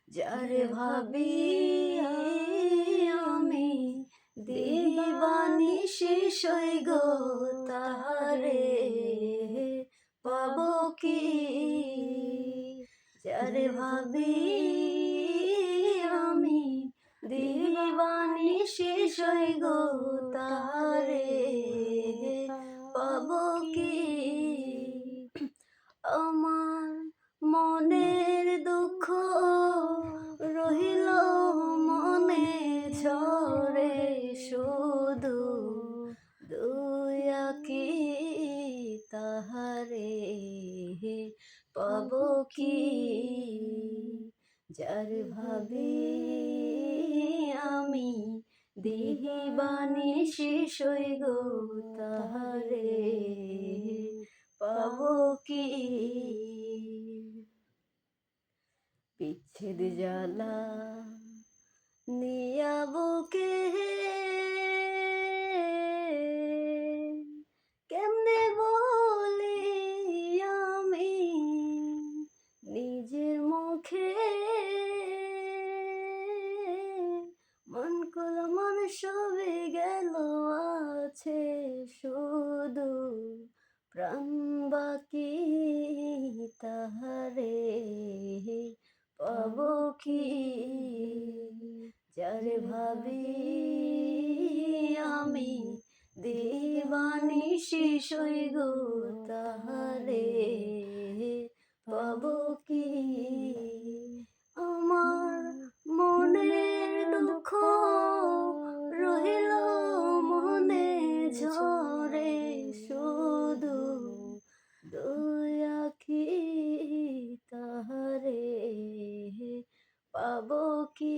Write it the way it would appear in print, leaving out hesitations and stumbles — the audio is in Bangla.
যারে ভাবি আমি দিবানিশি সইগো তাহারে পাবো কি? যারে ভাবি আমি দিবানিশি সইগো তাহারে পাবো কি? আমার মনের দুঃখ রহিল মনে ঝরে শুধু দুই আঁখি তাহারে পাবো কি? যার ভাবি আমি দিবানিশি সইগো তাহারে পাবো কি? বিচ্ছেদ জ্বালা নিয়া বুকে কেমনে বলি আমি নিজের মুখে, মন কল মন সবে গেল আছে শুধু প্রাণ বাকি তাহারে পাবো কি? যারে ভাবি আমি দিবানিশি সইগো তাহারে পাবো কি? আমার মনের দুঃখ রহিল মনে ঝরে শুধু দুই আঁখি তাহারে পাবো কি?